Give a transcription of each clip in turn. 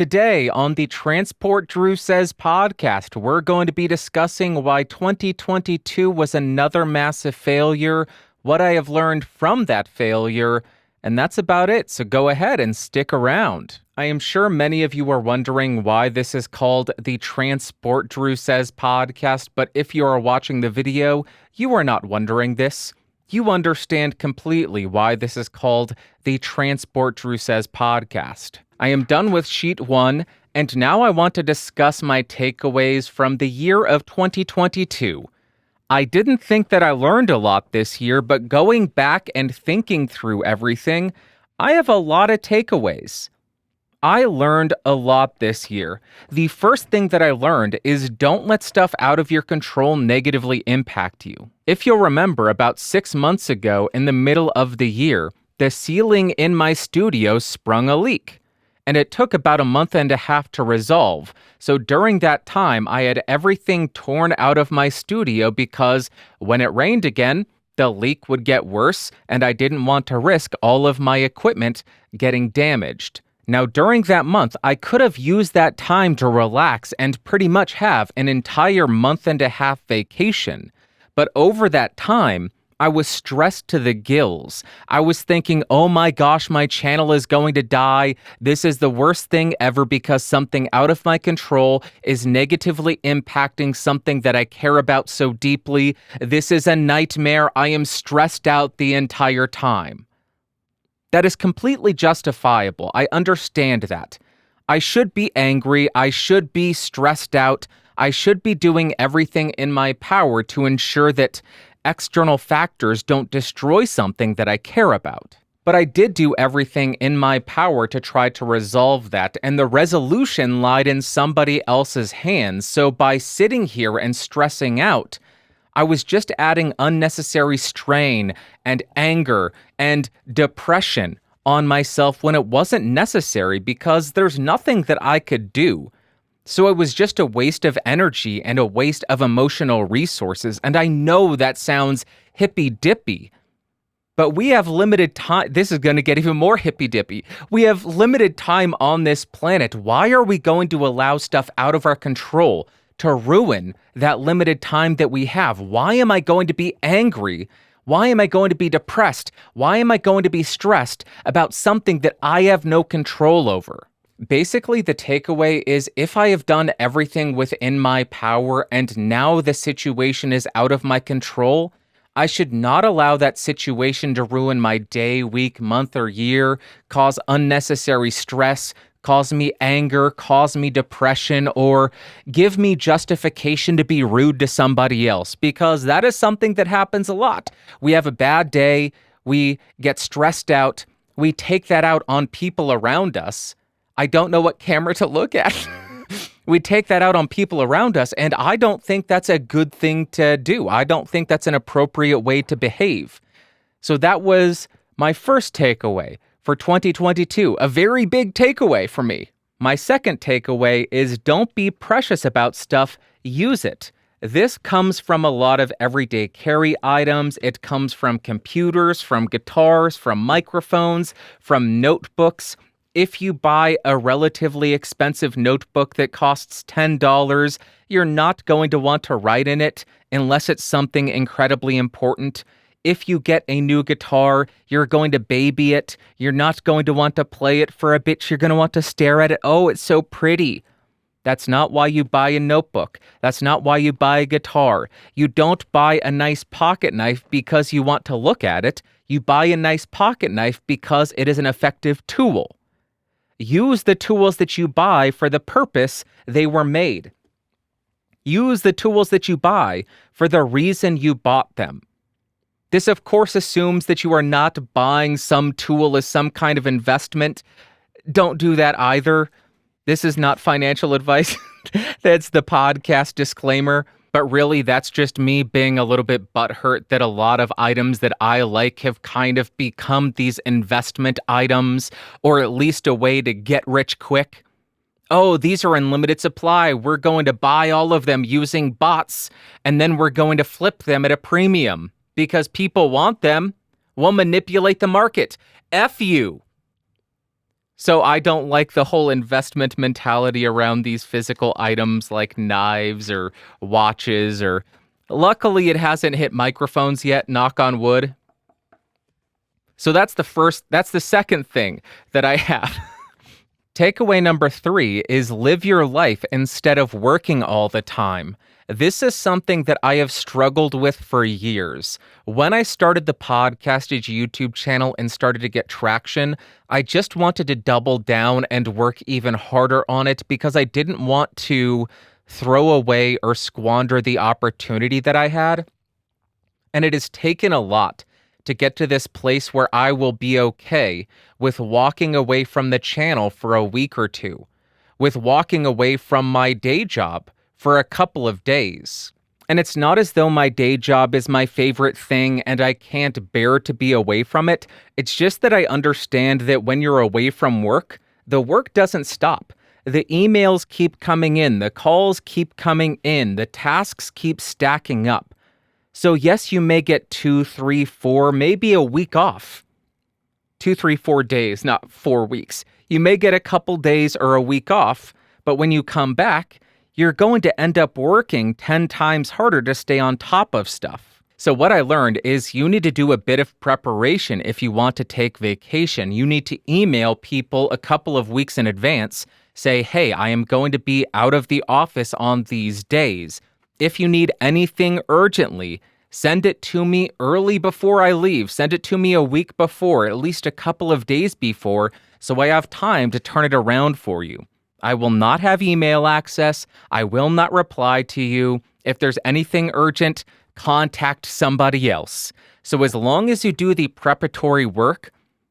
Today on the Transport Drew Says podcast, we're going to be discussing why 2022 was another massive failure, what I have learned from that failure, and that's about it, so go ahead and stick around. I am sure many of you are wondering why this is called the Transport Drew Says podcast, but if you are watching the video, you are not wondering this. You understand completely why this is called the Transport Drew Says podcast. I am done with sheet 1, and now I want to discuss my takeaways from the year of 2022. I didn't think that I learned a lot this year, but going back and thinking through everything, I have a lot of takeaways. I learned a lot this year. The first thing that I learned is don't let stuff out of your control negatively impact you. If you'll remember, about 6 months ago, in the middle of the year, the ceiling in my studio sprung a leak. And it took about a month and a half to resolve. So during that time, I had everything torn out of my studio because when it rained again, the leak would get worse, and I didn't want to risk all of my equipment getting damaged. Now, during that month, I could have used that time to relax and pretty much have an entire month and a half vacation. But over that time, I was stressed to the gills. I was thinking, oh my gosh, my channel is going to die. This is the worst thing ever because something out of my control is negatively impacting something that I care about so deeply. This is a nightmare. I am stressed out the entire time. That is completely justifiable. I understand that. I should be angry. I should be stressed out. I should be doing everything in my power to ensure that external factors don't destroy something that I care about. But I did do everything in my power to try to resolve that, and the resolution lied in somebody else's hands. So by sitting here and stressing out, I was just adding unnecessary strain and anger and depression on myself when it wasn't necessary because there's nothing that I could do. So it was just a waste of energy and a waste of emotional resources, and I know that sounds hippy-dippy, but we have limited time. This is going to get even more hippy-dippy. We have limited time on this planet. Why are we going to allow stuff out of our control to ruin that limited time that we have? Why am I going to be angry? Why am I going to be depressed? Why am I going to be stressed about something that I have no control over? Basically, the takeaway is if I have done everything within my power and now the situation is out of my control, I should not allow that situation to ruin my day, week, month, or year, cause unnecessary stress, cause me anger, cause me depression, or give me justification to be rude to somebody else, because that is something that happens a lot. We have a bad day, we get stressed out, we take that out on people around us. I don't know what camera to look at. We take that out on people around us, and I don't think that's a good thing to do. I don't think that's an appropriate way to behave. So that was my first takeaway for 2022, a very big takeaway for me. My second takeaway is don't be precious about stuff, use it. This comes from a lot of everyday carry items. It comes from computers, from guitars, from microphones, from notebooks. If you buy a relatively expensive notebook that costs $10, you're not going to want to write in it unless it's something incredibly important. If you get a new guitar, you're going to baby it. You're not going to want to play it for a bit. You're going to want to stare at it. Oh, it's so pretty. That's not why you buy a notebook. That's not why you buy a guitar. You don't buy a nice pocket knife because you want to look at it. You buy a nice pocket knife because it is an effective tool. Use the tools that you buy for the purpose they were made. Use the tools that you buy for the reason you bought them. This, of course, assumes that you are not buying some tool as some kind of investment. Don't do that either. This is not financial advice. That's the podcast disclaimer. But really, that's just me being a little bit butthurt that a lot of items that I like have kind of become these investment items, or at least a way to get rich quick. Oh, these are in limited supply. We're going to buy all of them using bots, and then we're going to flip them at a premium because people want them. We'll manipulate the market. F you. So I don't like the whole investment mentality around these physical items like knives or watches or luckily it hasn't hit microphones yet, knock on wood. So that's the second thing that I have. Takeaway number 3 is live your life instead of working all the time. This is something that I have struggled with for years. When I started the podcastage YouTube channel and started to get traction, I just wanted to double down and work even harder on it because I didn't want to throw away or squander the opportunity that I had. And it has taken a lot to get to this place where I will be okay with walking away from the channel for a week or two, with walking away from my day job for a couple of days. And it's not as though my day job is my favorite thing and I can't bear to be away from it. It's just that I understand that when you're away from work, the work doesn't stop. The emails keep coming in, the calls keep coming in, the tasks keep stacking up. So yes, you may get 2, 3, 4, maybe a week off. 2, 3, 4 days, not 4 weeks. You may get a couple days or a week off, but when you come back, you're going to end up working 10 times harder to stay on top of stuff. So what I learned is you need to do a bit of preparation if you want to take vacation. You need to email people a couple of weeks in advance, say, hey, I am going to be out of the office on these days. If you need anything urgently, send it to me early before I leave. Send it to me a week before, at least a couple of days before, so I have time to turn it around for you. I will not have email access. I will not reply to you. If there's anything urgent, contact somebody else. So as long as you do the preparatory work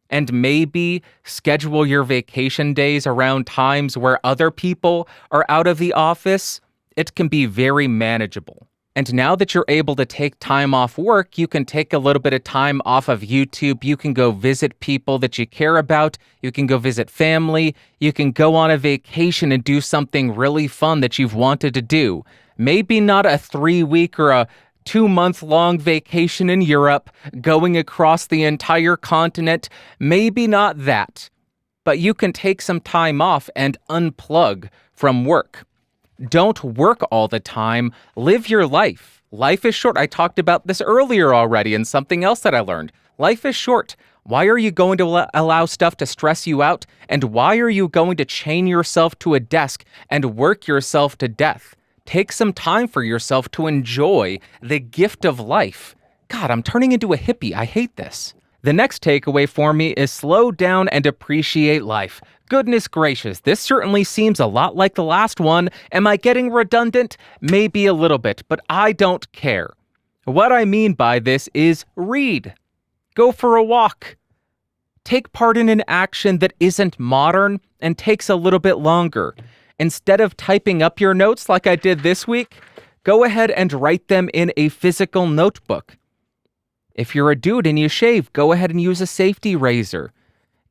and maybe schedule your vacation days around times where other people are out of the office, it can be very manageable. And now that you're able to take time off work, you can take a little bit of time off of YouTube. You can go visit people that you care about. You can go visit family. You can go on a vacation and do something really fun that you've wanted to do. Maybe not a 3-week or a 2-month-long vacation in Europe, going across the entire continent. Maybe not that. But you can take some time off and unplug from work. Don't work all the time. Live your life. Life is short. I talked about this earlier already in something else that I learned. Life is short. Why are you going to allow stuff to stress you out? And why are you going to chain yourself to a desk and work yourself to death? Take some time for yourself to enjoy the gift of life. God, I'm turning into a hippie. I hate this. The next takeaway for me is slow down and appreciate life. Goodness gracious, this certainly seems a lot like the last one. Am I getting redundant? Maybe a little bit, but I don't care. What I mean by this is read. Go for a walk. Take part in an action that isn't modern and takes a little bit longer. Instead of typing up your notes like I did this week, go ahead and write them in a physical notebook. If you're a dude and you shave, go ahead and use a safety razor.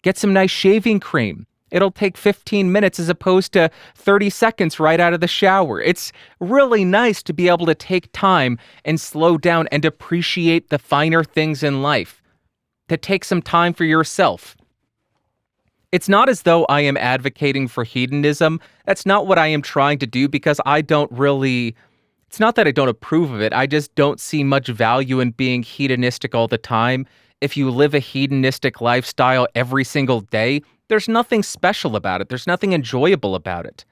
Get some nice shaving cream. It'll take 15 minutes as opposed to 30 seconds right out of the shower. It's really nice to be able to take time and slow down and appreciate the finer things in life. To take some time for yourself. It's not as though I am advocating for hedonism. That's not what I am trying to do because I don't really... It's not that I don't approve of it. I just don't see much value in being hedonistic all the time. If you live a hedonistic lifestyle every single day, there's nothing special about it. There's nothing enjoyable about it.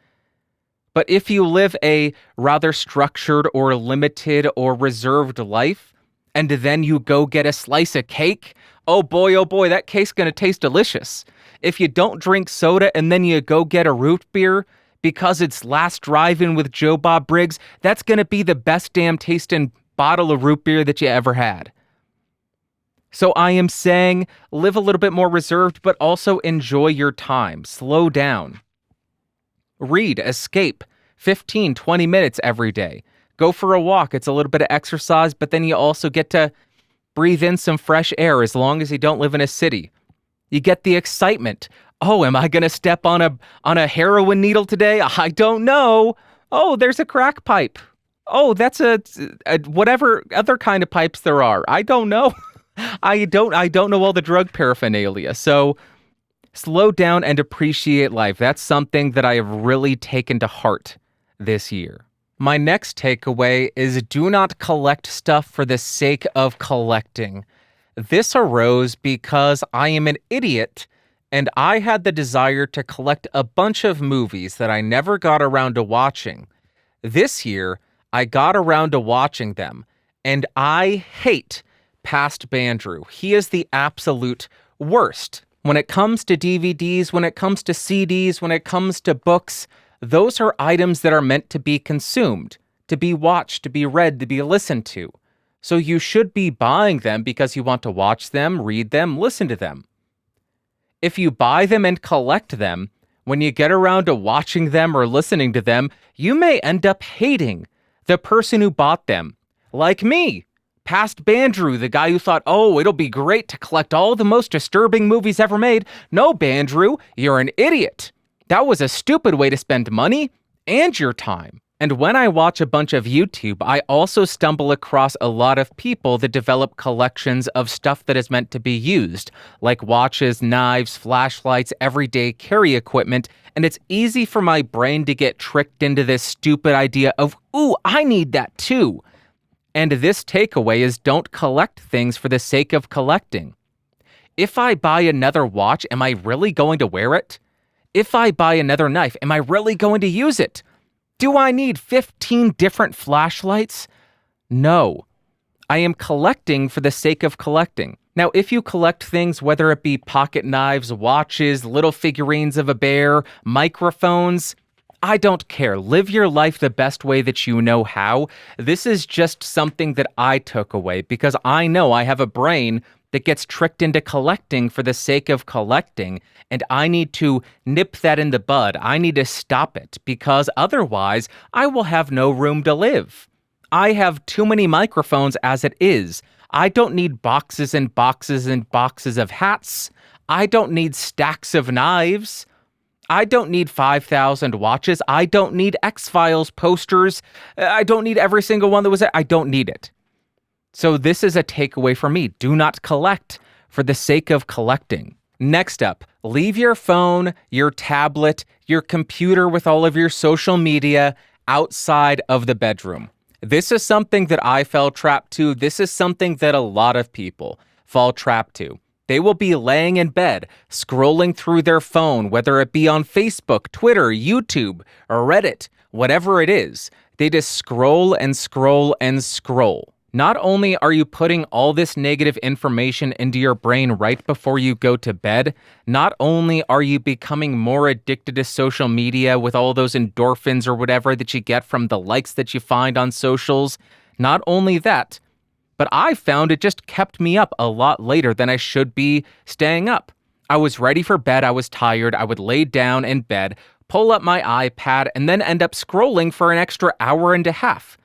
But if you live a rather structured or limited or reserved life, and then you go get a slice of cake, oh boy, that cake's going to taste delicious. If you don't drink soda and then you go get a root beer, because it's last drive-in with Joe Bob Briggs, that's going to be the best damn tasting bottle of root beer that you ever had. So I am saying live a little bit more reserved, but also enjoy your time. Slow down. Read, escape, 15, 20 minutes every day. Go for a walk. It's a little bit of exercise, but then you also get to breathe in some fresh air as long as you don't live in a city. You get the excitement. Oh, am I going to step on a heroin needle today? I don't know. Oh, there's a crack pipe. Oh, that's a whatever other kind of pipes there are. I don't know. I don't know all the drug paraphernalia. So Slow down and appreciate life. That's something that I have really taken to heart this year. My next takeaway is do not collect stuff for the sake of collecting. This arose because I am an idiot and I had the desire to collect a bunch of movies that I never got around to watching. This year, I got around to watching them, and I hate past Bandrew. He is the absolute worst. When it comes to DVDs, when it comes to CDs, when it comes to books, those are items that are meant to be consumed, to be watched, to be read, to be listened to. So you should be buying them because you want to watch them, read them, listen to them. If you buy them and collect them, when you get around to watching them or listening to them, you may end up hating the person who bought them. Like me, past Bandrew, the guy who thought, oh, it'll be great to collect all the most disturbing movies ever made. No, Bandrew, you're an idiot. That was a stupid way to spend money and your time. And when I watch a bunch of YouTube, I also stumble across a lot of people that develop collections of stuff that is meant to be used, like watches, knives, flashlights, everyday carry equipment, and it's easy for my brain to get tricked into this stupid idea of, ooh, I need that too. And this takeaway is don't collect things for the sake of collecting. If I buy another watch, am I really going to wear it? If I buy another knife, am I really going to use it? Do I need 15 different flashlights? No. I am collecting for the sake of collecting. Now, if you collect things, whether it be pocket knives, watches, little figurines of a bear, microphones, I don't care. Live your life the best way that you know how. This is just something that I took away because I know I have a brain that gets tricked into collecting for the sake of collecting, and I need to nip that in the bud. I need to stop it because otherwise I will have no room to live. I have too many microphones as it is. I don't need boxes and boxes and boxes of hats. I don't need stacks of knives. I don't need 5,000 watches. I don't need X-Files posters. I don't need every single one that was there. I don't need it. So this is a takeaway for me. Do not collect for the sake of collecting. Next up, leave your phone, your tablet, your computer with all of your social media outside of the bedroom. This is something that I fell trapped to. This is something that a lot of people fall trapped to. They will be laying in bed, scrolling through their phone, whether it be on Facebook, Twitter, YouTube, or Reddit, whatever it is. They just scroll and scroll and scroll. Not only are you putting all this negative information into your brain right before you go to bed, not only are you becoming more addicted to social media with all those endorphins or whatever that you get from the likes that you find on socials, not only that, but I found it just kept me up a lot later than I should be staying up. I was ready for bed, I was tired, I would lay down in bed, pull up my iPad, and then end up scrolling for an extra hour and a half.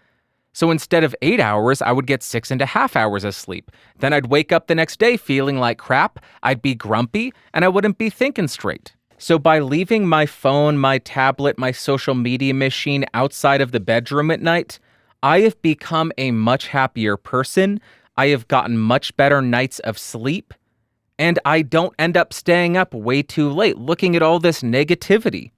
So instead of 8 hours, I would get 6.5 hours of sleep. Then I'd wake up the next day feeling like crap, I'd be grumpy, and I wouldn't be thinking straight. So by leaving my phone, my tablet, my social media machine outside of the bedroom at night, I have become a much happier person, I have gotten much better nights of sleep, and I don't end up staying up way too late looking at all this negativity.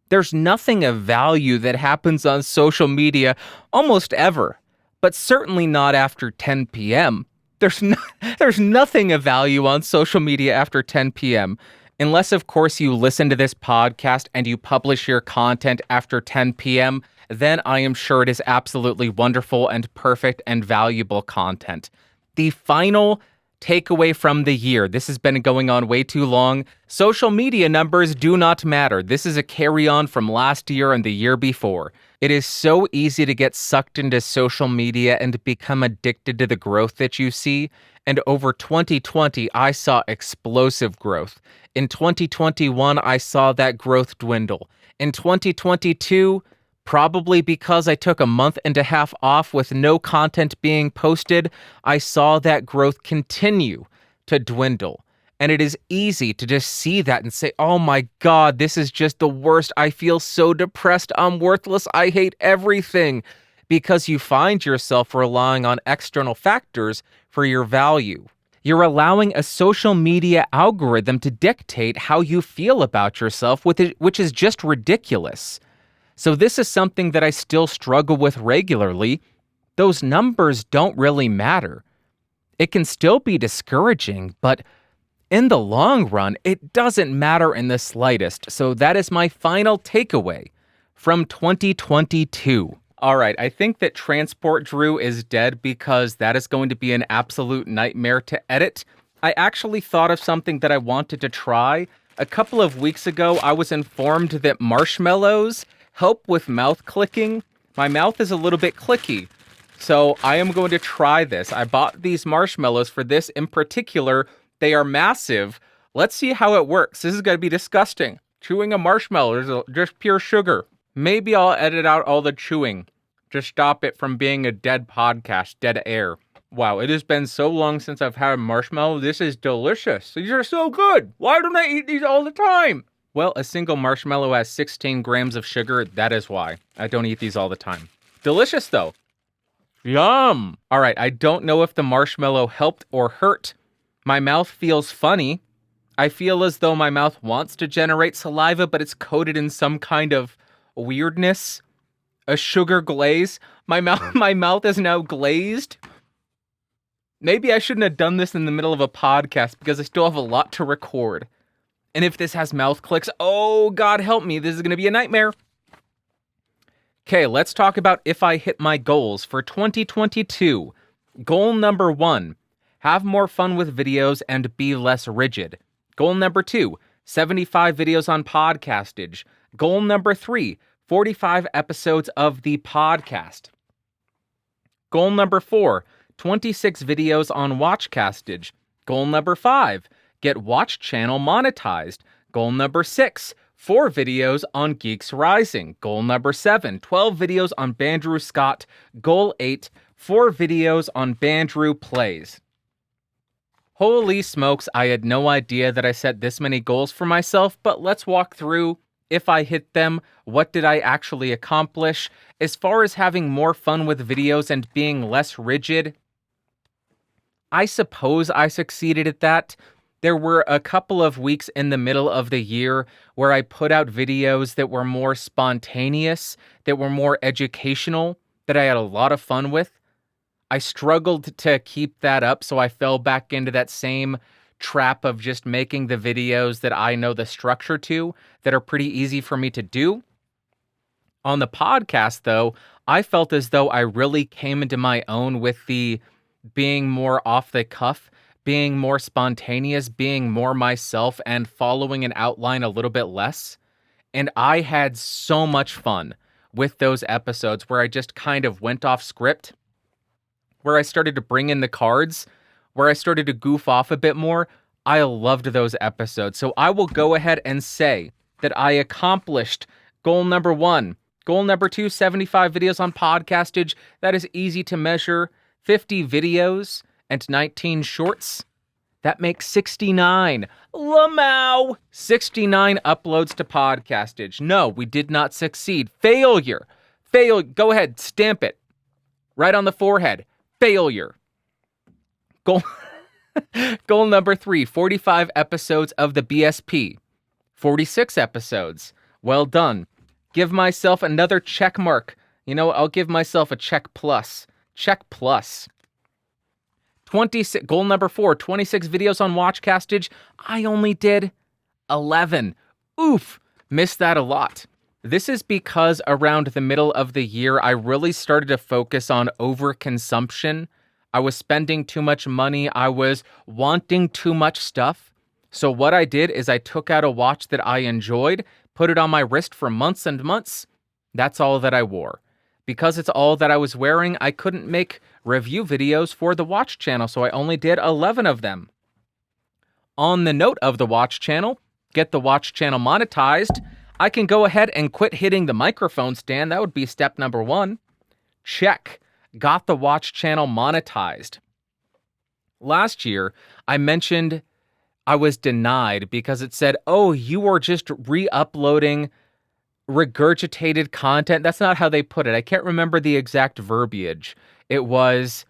There's nothing of value that happens on social media almost ever, but certainly not after 10 p.m. There's nothing of value on social media after 10 p.m. Unless, of course, you listen to this podcast and you publish your content after 10 p.m., then I am sure it is absolutely wonderful and perfect and valuable content. The final takeaway from the year. This has been going on way too long. Social media numbers do not matter. This is a carry-on from last year and the year before. It is so easy to get sucked into social media and become addicted to the growth that you see. And over 2020, I saw explosive growth. In 2021, I saw that growth dwindle. In 2022, probably because I took a month and a half off with no content being posted, I saw that growth continue to dwindle. And it is easy to just see that and say, oh my God, this is just the worst. I feel so depressed. I'm worthless. I hate everything. Because you find yourself relying on external factors for your value. You're allowing a social media algorithm to dictate how you feel about yourself, which is just ridiculous. So this is something that I still struggle with regularly. Those numbers don't really matter. It can still be discouraging, but in the long run, it doesn't matter in the slightest. So that is my final takeaway from 2022. All right, I think that Transport Drew is dead because that is going to be an absolute nightmare to edit. I actually thought of something that I wanted to try. A couple of weeks ago, I was informed that Marshmallows help with mouth clicking. My mouth is a little bit clicky, so I am going to try this. I bought these marshmallows for this in particular. They are massive. Let's see how it works. This is going to be disgusting. Chewing a marshmallow is just pure sugar. Maybe I'll edit out all the chewing to stop it from being a dead podcast, dead air. Wow, it has been so long since I've had a marshmallow. This is delicious. These are so good. Why don't I eat these all the time? Well, a single marshmallow has 16 grams of sugar. That is why I don't eat these all the time. Delicious, though. Yum. All right, I don't know if the marshmallow helped or hurt. My mouth feels funny. I feel as though my mouth wants to generate saliva, but it's coated in some kind of weirdness. A sugar glaze. My mouth is now glazed. Maybe I shouldn't have done this in the middle of a podcast because I still have a lot to record. And if this has mouth clicks, oh, God help me, this is going to be a nightmare. Okay, let's talk about if I hit my goals for 2022. Goal number 1, have more fun with videos and be less rigid. Goal number 2, 75 videos on podcastage. Goal number 3, 45 episodes of the podcast. Goal number 4, 26 videos on Watchcastage. Goal number 5, get Watch Channel monetized. Goal number 6, 4 videos on Geeks Rising. Goal number 7, 12 videos on Bandrew Scott. Goal 8, 4 videos on Bandrew Plays. Holy smokes, I had no idea that I set this many goals for myself, but let's walk through. If I hit them, what did I actually accomplish? As far as having more fun with videos and being less rigid, I suppose I succeeded at that. There were a couple of weeks in the middle of the year where I put out videos that were more spontaneous, that were more educational, that I had a lot of fun with. I struggled to keep that up, so I fell back into that same trap of just making the videos that I know the structure to, that are pretty easy for me to do. On the podcast, though, I felt as though I really came into my own with the being more off the cuff, being more spontaneous, being more myself, and following an outline a little bit less. And I had so much fun with those episodes where I just kind of went off script, where I started to bring in the cards, where I started to goof off a bit more. I loved those episodes. So I will go ahead and say that I accomplished goal number 1. Goal number 2, 75 videos on podcastage. That is easy to measure. 50 videos and 19 shorts. That makes 69. Lamau! 69 uploads to podcastage. No, we did not succeed. Failure. Go ahead, stamp it. Right on the forehead. Failure. Goal number 3, 45 episodes of the BSP. 46 episodes. Well done. Give myself another check mark. You know, I'll give myself a check plus. Check plus. 26. Goal number 4, 26 videos on Watchcastage. I only did 11. Oof. Missed that a lot. This is because around the middle of the year, I really started to focus on overconsumption. I was spending too much money. I was wanting too much stuff. So what I did is I took out a watch that I enjoyed, put it on my wrist for months and months. That's all that I wore. Because it's all that I was wearing, I couldn't make review videos for the Watch Channel, so I only did 11 of them. On the note of the Watch Channel, get the Watch Channel monetized. I can go ahead and quit hitting the microphone stand. That would be step number 1. Check. Got the Watch Channel monetized. Last year, I mentioned I was denied because it said, oh, you are just re-uploading regurgitated content. That's not how they put it. I can't remember the exact verbiage. It was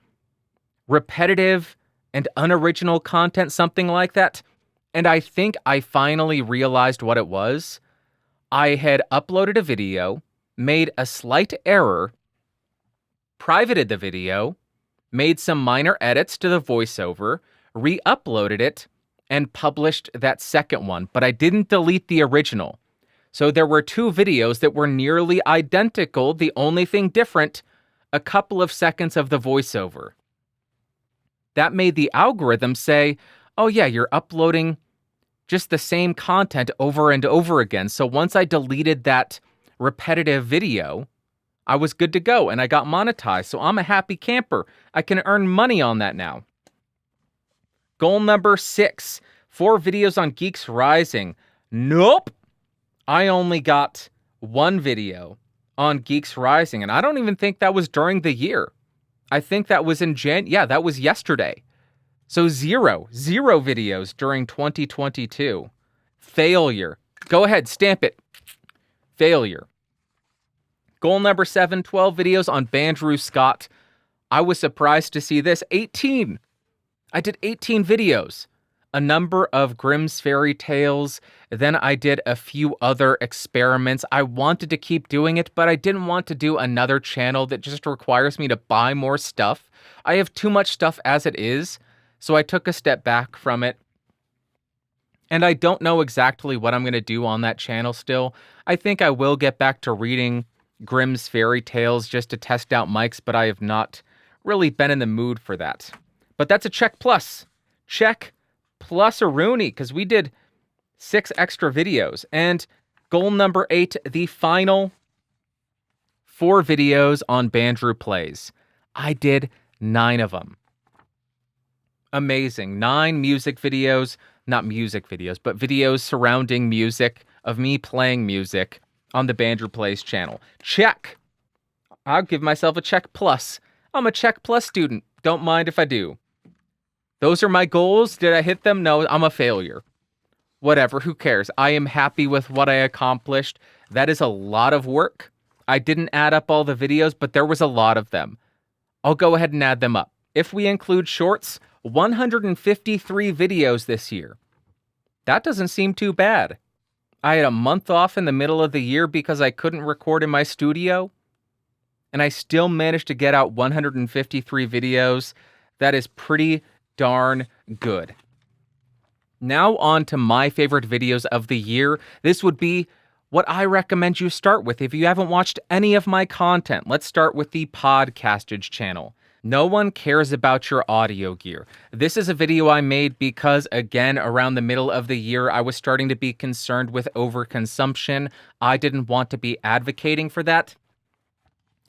repetitive and unoriginal content, something like that. And I think I finally realized what it was. I had uploaded a video, made a slight error, privated the video, made some minor edits to the voiceover, re-uploaded it, and published that second one, but I didn't delete the original. So there were two videos that were nearly identical, the only thing different, a couple of seconds of the voiceover. That made the algorithm say, oh yeah, you're uploading just the same content over and over again. So once I deleted that repetitive video, I was good to go and I got monetized. So I'm a happy camper. I can earn money on that now. Goal number 6, 4 videos on Geeks Rising. Nope. I only got 1 video on Geeks Rising, and I don't even think that was during the year. I think that was in that was yesterday. So zero videos during 2022. Failure. Go ahead, stamp it. Failure. Goal number 7, 12 videos on Bandrew Scott. I was surprised to see this, 18. I did 18 videos. A number of Grimm's fairy tales. Then I did a few other experiments. I wanted to keep doing it, but I didn't want to do another channel that just requires me to buy more stuff. I have too much stuff as it is, so I took a step back from it. And I don't know exactly what I'm going to do on that channel still. I think I will get back to reading Grimm's fairy tales just to test out mics, but I have not really been in the mood for that. But that's a check plus. Check plus a Rooney, because we did 6 extra videos. And goal number 8, the final 4 videos on Bandrew Plays. I did 9 of them. Amazing. 9 music videos, not music videos, but videos surrounding music, of me playing music on the Bandrew Plays channel. Check. I'll give myself a check plus. I'm a check plus student. Don't mind if I do. Those are my goals. Did I hit them? No, I'm a failure. Whatever, who cares? I am happy with what I accomplished. That is a lot of work. I didn't add up all the videos, but there was a lot of them. I'll go ahead and add them up. If we include shorts, 153 videos this year. That doesn't seem too bad. I had a month off in the middle of the year because I couldn't record in my studio, and I still managed to get out 153 videos. That is pretty darn good. Now on to my favorite videos of the year. This would be what I recommend you start with if you haven't watched any of my content. Let's start with the Podcastage channel. No one cares about your audio gear. This is a video I made because, again, around the middle of the year, I was starting to be concerned with overconsumption. I didn't want to be advocating for that.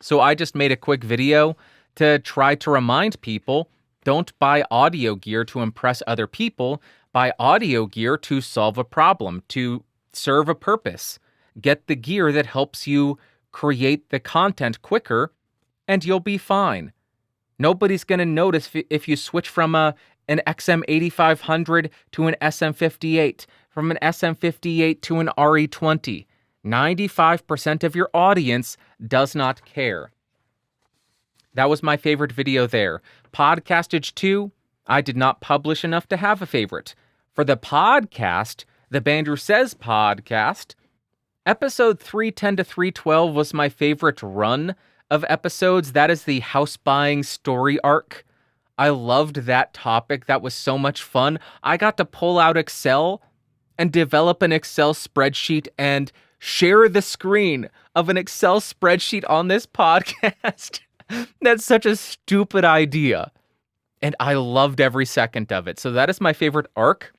So I just made a quick video to try to remind people, don't buy audio gear to impress other people. Buy audio gear to solve a problem, to serve a purpose. Get the gear that helps you create the content quicker, and you'll be fine. Nobody's going to notice if you switch from an XM8500 to an SM58, from an SM58 to an RE20. 95% of your audience does not care. That was my favorite video there. Podcastage 2, I did not publish enough to have a favorite. For the podcast, the Bandrew Says podcast, episode 310 to 312 was my favorite run of episodes. That is the house buying story arc. I loved that topic. That was so much fun. I got to pull out Excel and develop an Excel spreadsheet and share the screen of an Excel spreadsheet on this podcast. That's such a stupid idea. And I loved every second of it. So that is my favorite arc.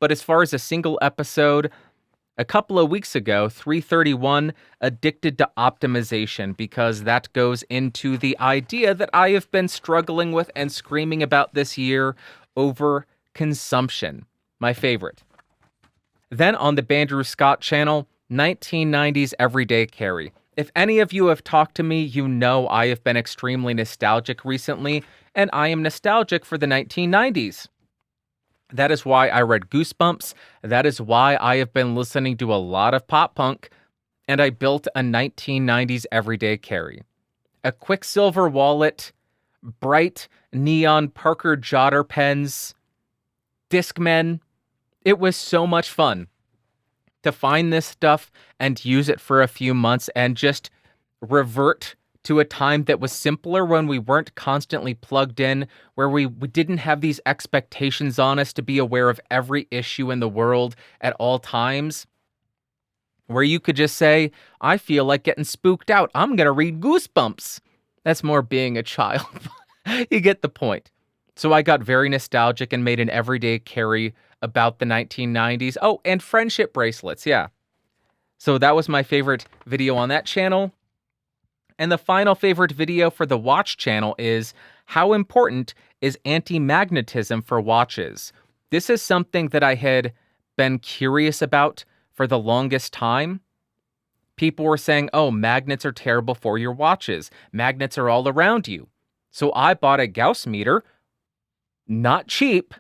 But as far as a single episode, a couple of weeks ago, 331, Addicted to Optimization, because that goes into the idea that I have been struggling with and screaming about this year, over consumption. My favorite. Then on the Bandrew Scott channel, 1990s Everyday Carry. If any of you have talked to me, you know I have been extremely nostalgic recently, and I am nostalgic for the 1990s. That is why I read Goosebumps. That is why I have been listening to a lot of pop punk, and I built a 1990s Everyday Carry. A Quicksilver wallet, bright neon Parker Jotter pens, Discmen. It was so much fun to find this stuff and use it for a few months and just revert to a time that was simpler when we weren't constantly plugged in, where we didn't have these expectations on us to be aware of every issue in the world at all times, where you could just say, I feel like getting spooked out. I'm going to read Goosebumps. That's more being a child. You get the point. So I got very nostalgic and made an everyday carry about the 1990s. Oh, and friendship bracelets, yeah. So that was my favorite video on that channel. And the final favorite video for the watch channel is how important is anti-magnetism for watches? This is something that I had been curious about for the longest time. People were saying, oh, magnets are terrible for your watches. Magnets are all around you. So I bought a Gauss meter, not cheap,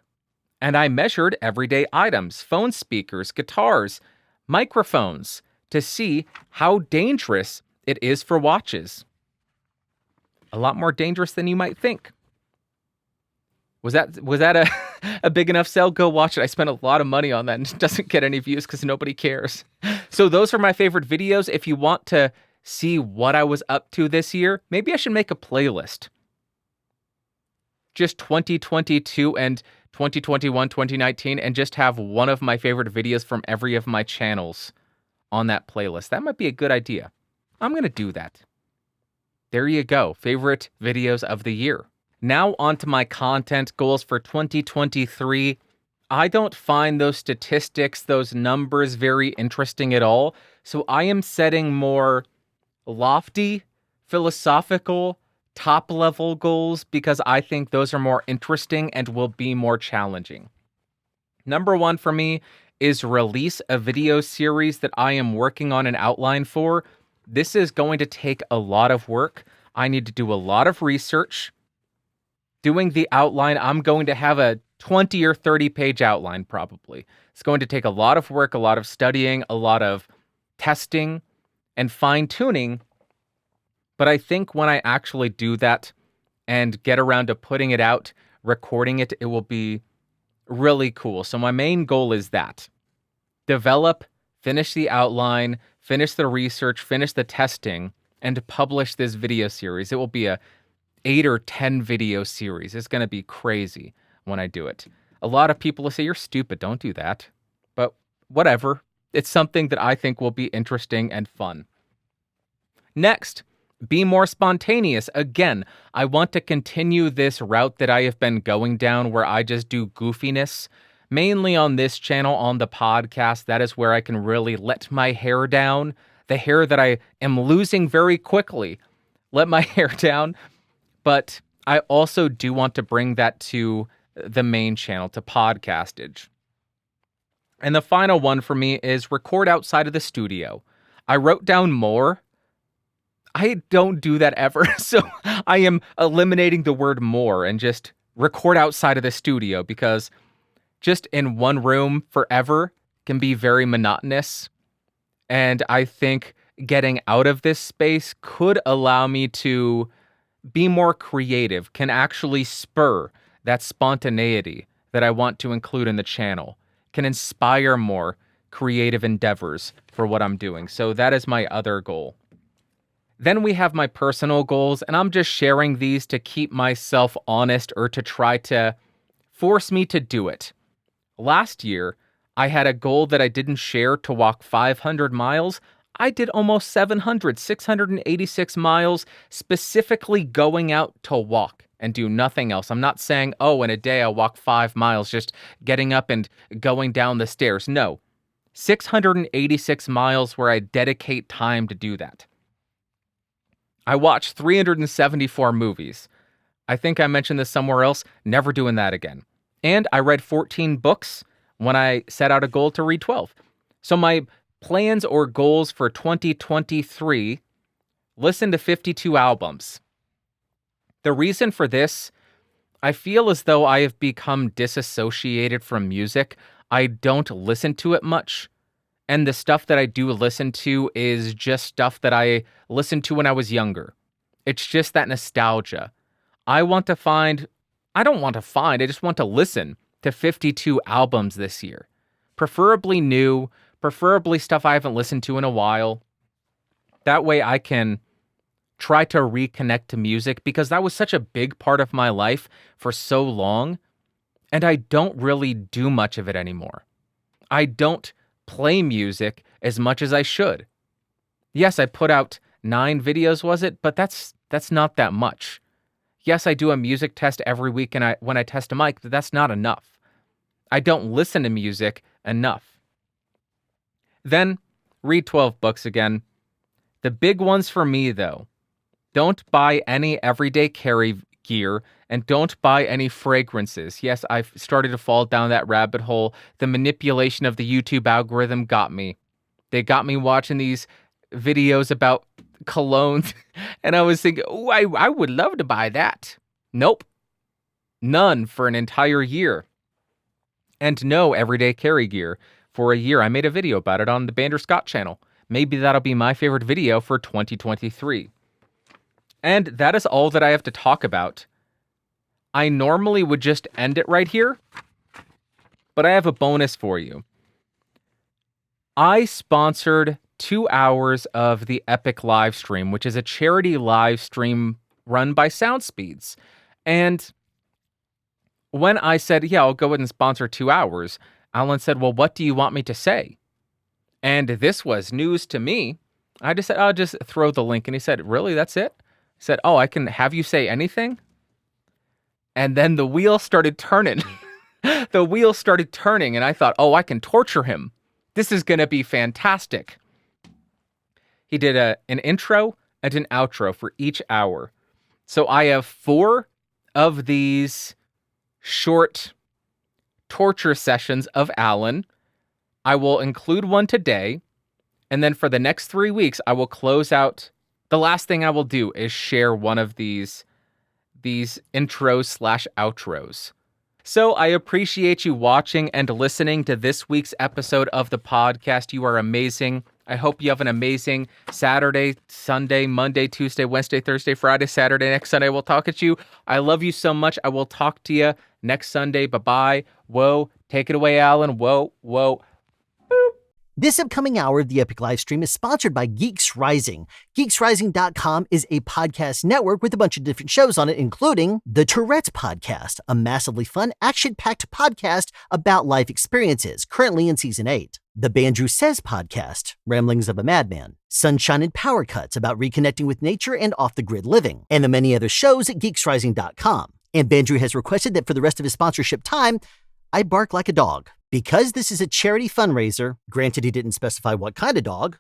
and I measured everyday items, phone speakers, guitars, microphones, to see how dangerous it is for watches. A lot more dangerous than you might think. Was that a big enough sell? Go watch it. I spent a lot of money on that and it doesn't get any views because nobody cares. So those are my favorite videos. If you want to see what I was up to this year, maybe I should make a playlist. Just 2022 and 2021, 2019, and just have one of my favorite videos from every of my channels on that playlist. That might be a good idea. I'm going to do that. There you go. Favorite videos of the year. Now onto my content goals for 2023. I don't find those statistics, those numbers very interesting at all. So I am setting more lofty, philosophical, top-level goals because I think those are more interesting and will be more challenging. Number one for me is release a video series that I am working on an outline for. This is going to take a lot of work. I need to do a lot of research. Doing the outline, I'm going to have a 20 or 30 page outline probably. It's going to take a lot of work, a lot of studying, a lot of testing and fine-tuning. But I think when I actually do that and get around to putting it out, recording it, it will be really cool. So my main goal is that. Develop, finish the outline, finish the research, finish the testing, and publish this video series. It will be a 8 or 10 video series. It's going to be crazy when I do it. A lot of people will say, you're stupid, don't do that. But whatever. It's something that I think will be interesting and fun. Next, be more spontaneous. Again, I want to continue this route that I have been going down where I just do goofiness. Mainly on this channel, on the podcast, that is where I can really let my hair down. The hair that I am losing very quickly. Let my hair down. But I also do want to bring that to the main channel, to podcastage. And the final one for me is record outside of the studio. I wrote down more. I don't do that ever, so I am eliminating the word more and just record outside of the studio because just in one room forever can be very monotonous. And I think getting out of this space could allow me to be more creative, can actually spur that spontaneity that I want to include in the channel, can inspire more creative endeavors for what I'm doing. So that is my other goal. Then we have my personal goals, and I'm just sharing these to keep myself honest or to try to force me to do it. Last year, I had a goal that I didn't share to walk 500 miles. I did almost 686 miles, specifically going out to walk and do nothing else. I'm not saying, oh, in a day I'll walk 5 miles, just getting up and going down the stairs. No, 686 miles where I dedicate time to do that. I watched 374 movies. I think I mentioned this somewhere else, never doing that again. And I read 14 books when I set out a goal to read 12. So my plans or goals for 2023, listen to 52 albums. The reason for this, I feel as though I have become disassociated from music. I don't listen to it much. And the stuff that I do listen to is just stuff that I listened to when I was younger. It's just that nostalgia. I just want to listen to 52 albums this year. Preferably new, preferably stuff I haven't listened to in a while. That way I can try to reconnect to music, because that was such a big part of my life for so long, and I don't really do much of it anymore. I don't play music as much as I should. Yes, I put out 9 videos, was it? But that's not that much. Yes, I do a music test every week, and when I test a mic, that's not enough. I don't listen to music enough. Then, read 12 books again. The big ones for me, though: don't buy any everyday carry gear, and don't buy any fragrances. Yes, I've started to fall down that rabbit hole. The manipulation of the YouTube algorithm got me. They got me watching these videos about colognes, and I was thinking, oh, I would love to buy that. Nope. None for an entire year. And no everyday carry gear for a year. I made a video about it on the Bandrew channel. Maybe that'll be my favorite video for 2023. And that is all that I have to talk about. I normally would just end it right here, but I have a bonus for you. I sponsored 2 hours of the Epic live stream, which is a charity live stream run by SoundSpeeds. And when I said, yeah, I'll go ahead and sponsor 2 hours, Alan said, well, what do you want me to say? And this was news to me. I just said, I'll just throw the link. And he said, really, that's it? He said, oh, I can have you say anything? And then the wheel started turning. The wheel started turning, and I thought, oh, I can torture him. This is going to be fantastic. He did an intro and an outro for each hour. So I have 4 of these short torture sessions of Alan. I will include one today, and then for the next 3 weeks, I will close out. The last thing I will do is share one of these intros/outros. So I appreciate you watching and listening to this week's episode of the podcast. You are amazing. I hope you have an amazing Saturday, Sunday, Monday, Tuesday, Wednesday, Thursday, Friday, Saturday. Next Sunday, we'll talk at you. I love you so much. I will talk to you next Sunday. Bye-bye. Whoa. Take it away, Alan. Whoa. Whoa. This upcoming hour of the Epic Livestream is sponsored by Geeks Rising. GeeksRising.com is a podcast network with a bunch of different shows on it, including the Tourette's Podcast, a massively fun, action-packed podcast about life experiences, currently in Season 8. The Bandrew Says Podcast, Ramblings of a Madman. Sunshine and Power Cuts, about reconnecting with nature and off-the-grid living. And the many other shows at GeeksRising.com. And Bandrew has requested that for the rest of his sponsorship time, I bark like a dog. Because this is a charity fundraiser, granted he didn't specify what kind of dog.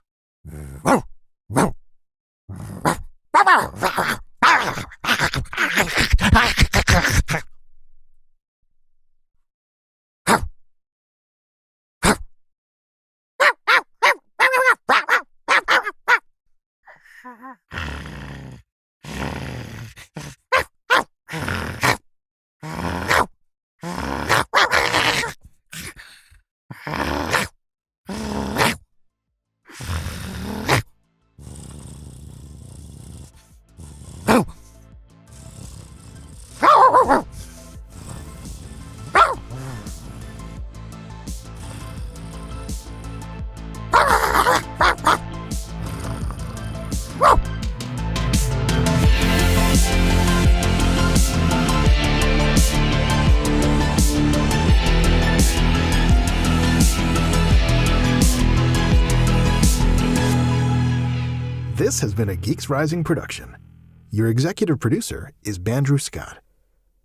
This has been a Geeks Rising production. Your executive producer is Bandrew Scott.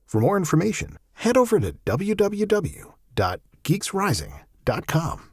For more information, head over to www.geeksrising.com.